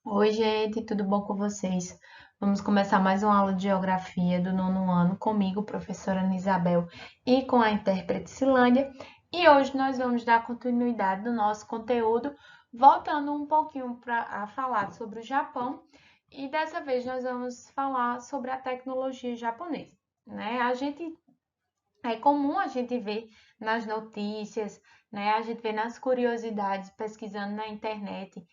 Oi, gente, tudo bom com vocês? Vamos começar mais uma aula de geografia do nono ano comigo, professora Ana Isabel, e com a intérprete Silândia. E hoje nós vamos dar continuidade no nosso conteúdo, voltando um pouquinho para falar sobre o Japão. E dessa vez nós vamos falar sobre a tecnologia japonesa, né? É comum a gente ver nas notícias, né? A gente vê nas curiosidades, pesquisando na internet,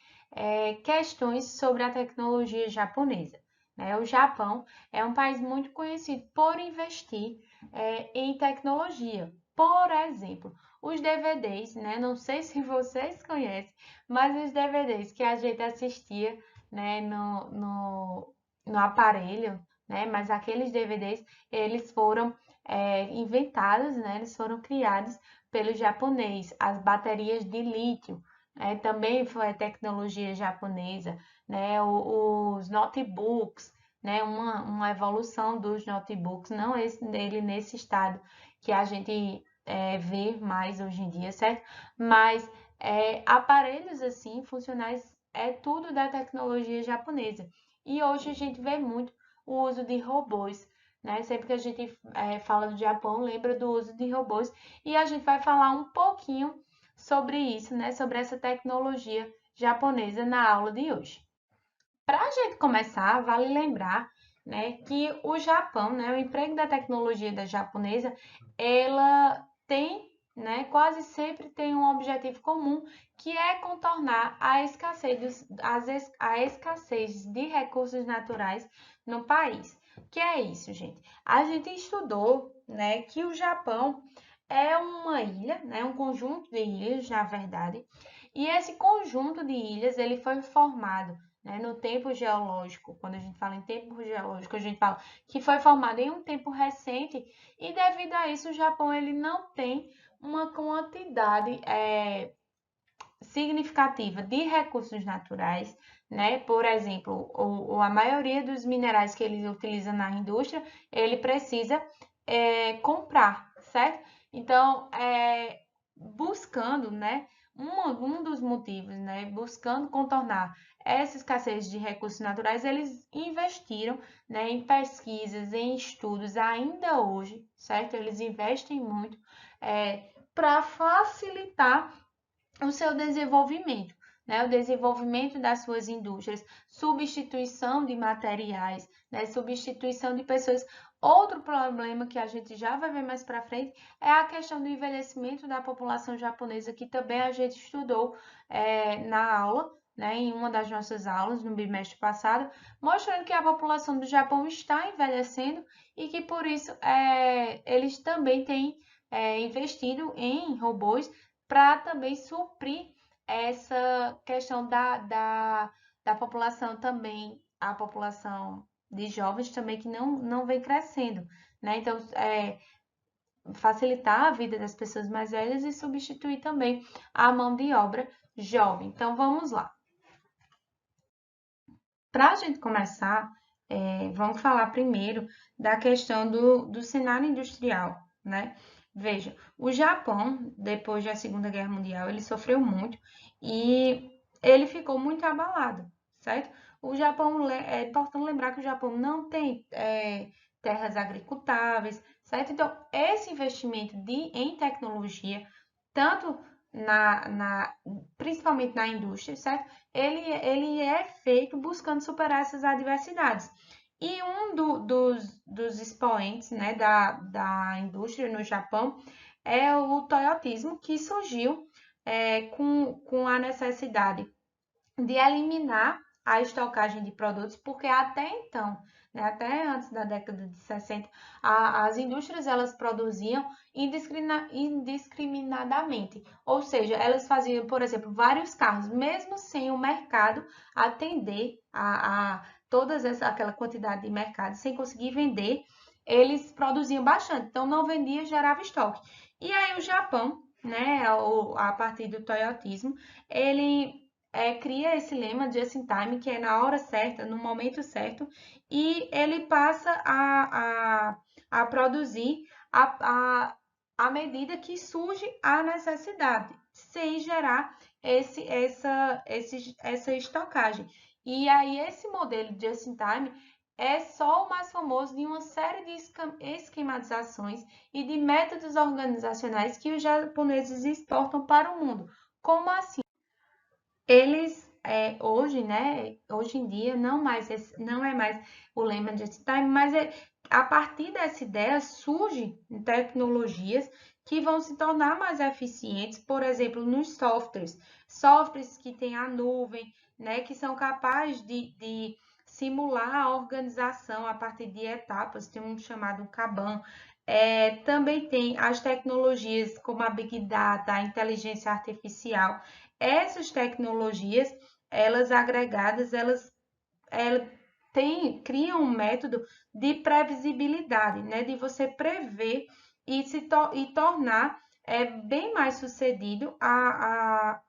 questões sobre a tecnologia japonesa, né? O Japão é um país muito conhecido por investir, em tecnologia. Por exemplo, os DVDs, né? Não sei se vocês conhecem, mas os DVDs que a gente assistia, né, no aparelho, né? Mas aqueles DVDs, eles foram inventados, né? Eles foram criados pelo japonês. As baterias de lítio, também foi tecnologia japonesa, né? Os notebooks, né? Uma evolução dos notebooks, não ele nesse estado que a gente vê mais hoje em dia, certo? Mas aparelhos assim, funcionais, é tudo da tecnologia japonesa. E hoje a gente vê muito o uso de robôs, né? Sempre que a gente fala do Japão, lembra do uso de robôs e a gente vai falar um pouquinho sobre isso, né? Sobre essa tecnologia japonesa na aula de hoje. Para a gente começar, vale lembrar, né, que o Japão, né, o emprego da tecnologia da japonesa, ela tem, né, quase sempre tem um objetivo comum, que é contornar a a escassez de recursos naturais no país. Que é isso, gente? A gente estudou, né, que o Japão é uma ilha, né, um conjunto de ilhas, na verdade, e esse conjunto de ilhas ele foi formado, né, no tempo geológico. Quando a gente fala em tempo geológico, a gente fala que foi formado em um tempo recente e devido a isso o Japão ele não tem uma quantidade significativa de recursos naturais, né? Por exemplo, a maioria dos minerais que eles utilizam na indústria, ele precisa comprar, certo? Então, buscando, né? Um dos motivos, né? Buscando contornar essa escassez de recursos naturais, eles investiram, né, em pesquisas, em estudos, ainda hoje, certo? Eles investem muito para facilitar o seu desenvolvimento, né? O desenvolvimento das suas indústrias, substituição de materiais, né? Substituição de pessoas. Outro problema que a gente já vai ver mais para frente é a questão do envelhecimento da população japonesa, que também a gente estudou na aula, né, em uma das nossas aulas no bimestre passado, mostrando que a população do Japão está envelhecendo e que por isso eles também têm investido em robôs para também suprir essa questão da população também, a população de jovens também que não vem crescendo, né? Então, facilitar a vida das pessoas mais velhas e substituir também a mão de obra jovem. Então, vamos lá. Para a gente começar, vamos falar primeiro da questão do cenário industrial, né? Veja, o Japão, depois da Segunda Guerra Mundial, ele sofreu muito e ele ficou muito abalado, certo? O Japão, é importante lembrar que o Japão não tem terras agricultáveis, certo? Então, esse investimento em tecnologia, tanto principalmente na indústria, certo? Ele é feito buscando superar essas adversidades. E dos expoentes, né, da indústria no Japão é o toyotismo, que surgiu com a necessidade de eliminar a estocagem de produtos, porque até então, né, até antes da década de 60, as indústrias elas produziam indiscriminadamente, ou seja, elas faziam, por exemplo, vários carros, mesmo sem o mercado atender a toda aquela quantidade de mercado, sem conseguir vender, eles produziam bastante, então não vendia, gerava estoque. E aí o Japão, né, a partir do toyotismo, ele cria esse lema just in time, que é na hora certa, no momento certo, e ele passa a produzir à medida que surge a necessidade, sem gerar essa estocagem. E aí esse modelo de just-in-time é só o mais famoso de uma série de esquematizações e de métodos organizacionais que os japoneses exportam para o mundo. Como assim? Eles hoje, né? Hoje em dia não é mais o lema just time, mas a partir dessa ideia surgem tecnologias que vão se tornar mais eficientes, por exemplo, nos softwares que têm a nuvem, né? Que são capazes de simular a organização a partir de etapas, tem um chamado Kanban. Também tem as tecnologias como a Big Data, a inteligência artificial. Essas tecnologias, elas agregadas, elas criam um método de previsibilidade, né? De você prever e tornar bem mais sucedido a,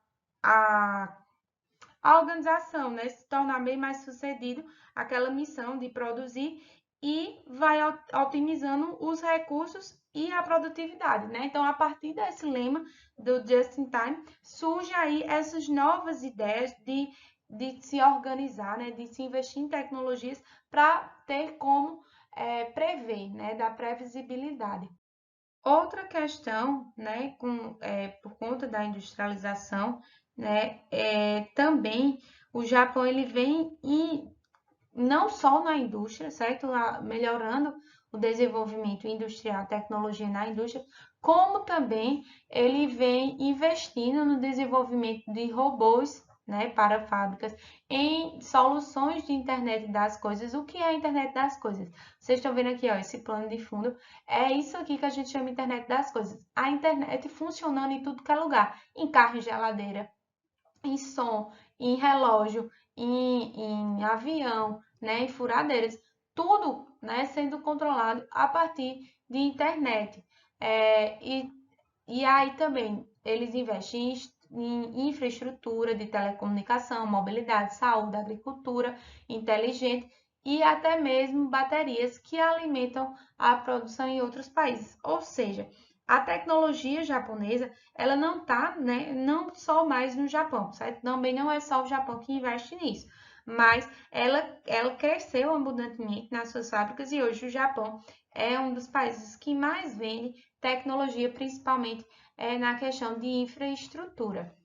a organização, né? Se tornar bem mais sucedido aquela missão de produzir e vai otimizando os recursos e a produtividade, né? Então, a partir desse lema do Just in Time, surge aí essas novas ideias de se organizar, né? De se investir em tecnologias para ter como prever, né? Da previsibilidade. Outra questão, né, por conta da industrialização, né, também o Japão ele vem e não só na indústria, certo, melhorando o desenvolvimento industrial, tecnologia na indústria, como também ele vem investindo no desenvolvimento de robôs, né, para fábricas, em soluções de internet das coisas. O que é a internet das coisas? Vocês estão vendo aqui, ó, esse plano de fundo. É isso aqui que a gente chama de internet das coisas. A internet funcionando em tudo que é lugar. Em carro e geladeira, em som, em relógio, em avião, né, em furadeiras. Tudo, né, sendo controlado a partir de internet. E aí também eles investem em infraestrutura de telecomunicação, mobilidade, saúde, agricultura inteligente e até mesmo baterias que alimentam a produção em outros países. Ou seja, a tecnologia japonesa, ela não está, né, não só mais no Japão, certo? Também não é só o Japão que investe nisso, mas ela cresceu abundantemente nas suas fábricas e hoje o Japão é um dos países que mais vende tecnologia, principalmente na questão de infraestrutura.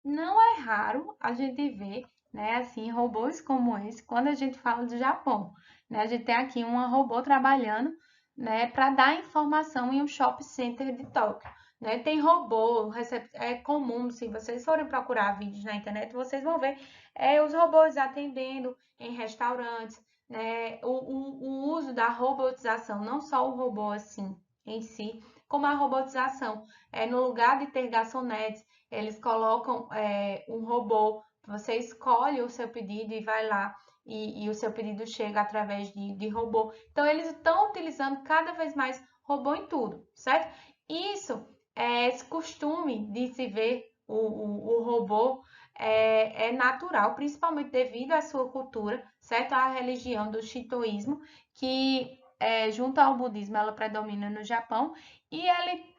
Não é raro a gente ver, né, assim, robôs como esse quando a gente fala do Japão, né? A gente tem aqui uma robô trabalhando, né, para dar informação em um shopping center de Tóquio, né? Tem robô, é comum, se vocês forem procurar vídeos na internet, vocês vão ver os robôs atendendo em restaurantes, né? O uso da robotização, não só o robô assim em si, como a robotização. No lugar de ter garçonetes, eles colocam um robô, você escolhe o seu pedido e vai lá e o seu pedido chega através de robô. Então, eles estão utilizando cada vez mais robô em tudo, certo? Isso, esse costume de se ver o robô é natural, principalmente devido à sua cultura, certo? À religião do shintoísmo, que junto ao budismo, ela predomina no Japão, e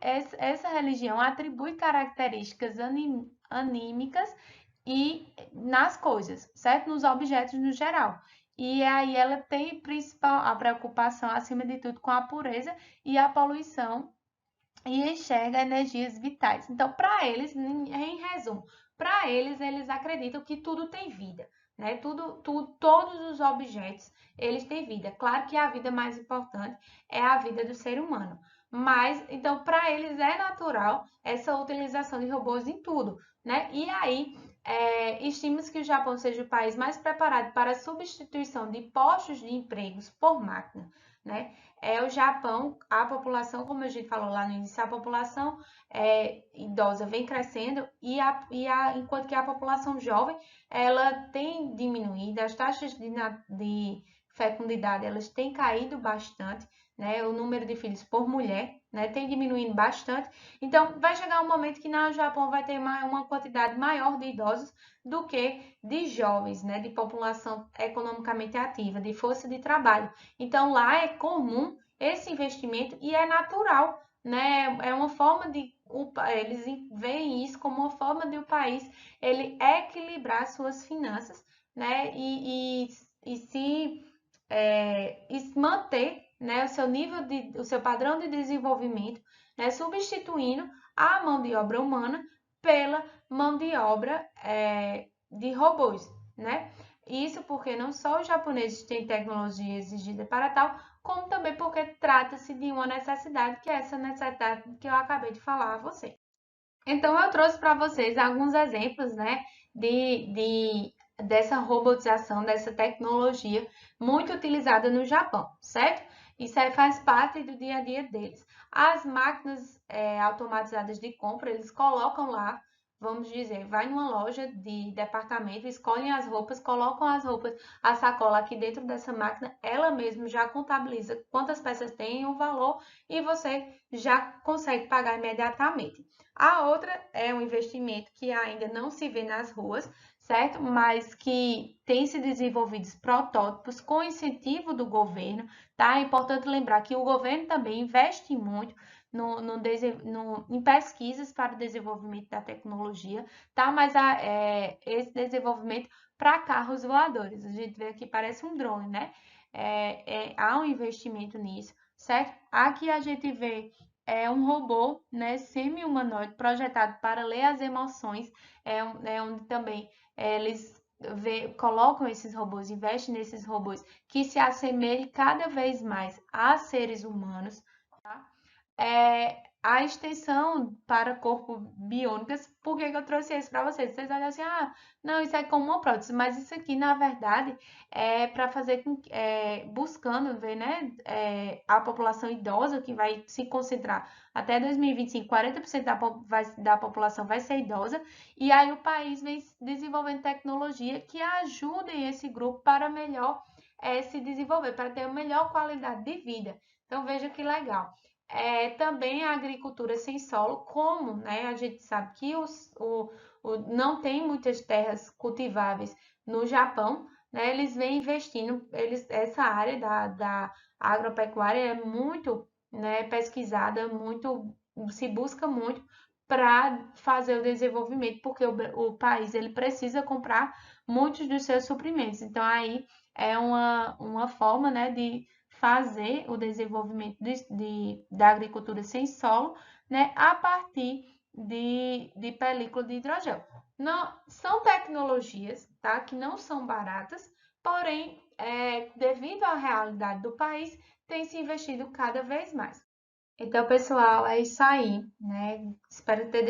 essa religião atribui características anímicas e nas coisas, certo? Nos objetos no geral. E aí ela tem a preocupação, acima de tudo, com a pureza e a poluição e enxerga energias vitais. Então, para eles, em resumo, para eles acreditam que tudo tem vida, né? Todos os objetos, eles têm vida. Claro que a vida mais importante é a vida do ser humano. Mas, então, para eles é natural essa utilização de robôs em tudo, né? E aí, estima-se que o Japão seja o país mais preparado para a substituição de postos de empregos por máquina, né? O Japão, a população, como a gente falou lá no início, a população idosa vem crescendo enquanto que a população jovem ela tem diminuído, as taxas de fecundidade elas têm caído bastante, né? O número de filhos por mulher, né, tem diminuindo bastante. Então, vai chegar um momento que no Japão vai ter uma quantidade maior de idosos do que de jovens, né, de população economicamente ativa, de força de trabalho. Então, lá é comum esse investimento e é natural, né? É uma forma de eles veem isso como uma forma de o país ele equilibrar suas finanças, né, e manter, né, o seu padrão de desenvolvimento, né, substituindo a mão de obra humana pela mão de obra de robôs, né? Isso porque não só os japoneses têm tecnologia exigida para tal, como também porque trata-se de uma necessidade, que é essa necessidade que eu acabei de falar a vocês. Então, eu trouxe para vocês alguns exemplos, né, dessa robotização, dessa tecnologia muito utilizada no Japão, certo? Isso aí faz parte do dia a dia deles. As máquinas automatizadas de compra, eles colocam lá, vamos dizer, vai numa loja de departamento, escolhem as roupas, colocam as roupas, a sacola aqui dentro dessa máquina, ela mesma já contabiliza quantas peças tem, o valor, e você já consegue pagar imediatamente. A outra é um investimento que ainda não se vê nas ruas, certo? Mas que tem se desenvolvido protótipos com incentivo do governo, tá? É importante lembrar que o governo também investe muito em pesquisas para o desenvolvimento da tecnologia, tá? Mas esse desenvolvimento para carros voadores, a gente vê aqui parece um drone, né? Há um investimento nisso, certo? Aqui a gente vê um robô, né, semi-humanoide projetado para ler as emoções, onde também eles colocam esses robôs, investem nesses robôs que se assemelhem cada vez mais a seres humanos, tá? A extensão para corpo biônicas. Por que eu trouxe isso para vocês? Vocês olham assim, ah, não, isso é como uma prótese, mas isso aqui, na verdade, é para fazer com buscando ver, né, a população idosa que vai se concentrar até 2025, 40% da população vai ser idosa, e aí o país vem desenvolvendo tecnologia que ajudem esse grupo para melhor se desenvolver, para ter uma melhor qualidade de vida. Então, veja que legal. Também a agricultura sem solo, como, né, a gente sabe que não tem muitas terras cultiváveis no Japão, né, eles vêm investindo, essa área da agropecuária é muito, né, pesquisada, se busca muito para fazer o desenvolvimento, porque o país ele precisa comprar muitos dos seus suprimentos. Então, aí é uma forma, né, de fazer o desenvolvimento da agricultura sem solo, né, a partir de película de hidrogel. Não, são tecnologias, tá, que não são baratas, porém, devido à realidade do país, tem se investido cada vez mais. Então, pessoal, é isso aí, né? Espero ter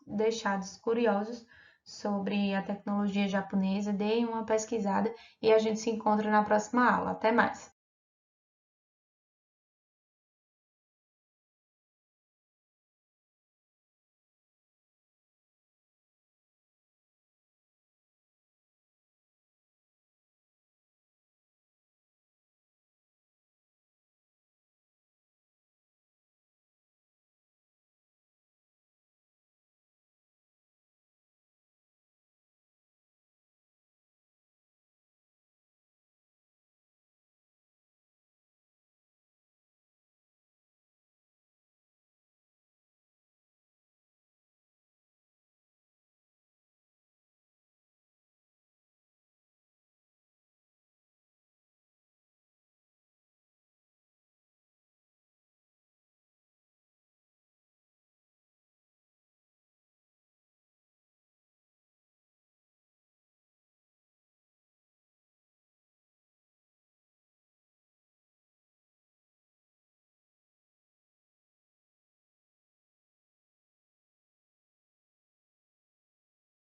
deixado curiosos sobre a tecnologia japonesa. Deem uma pesquisada e a gente se encontra na próxima aula. Até mais!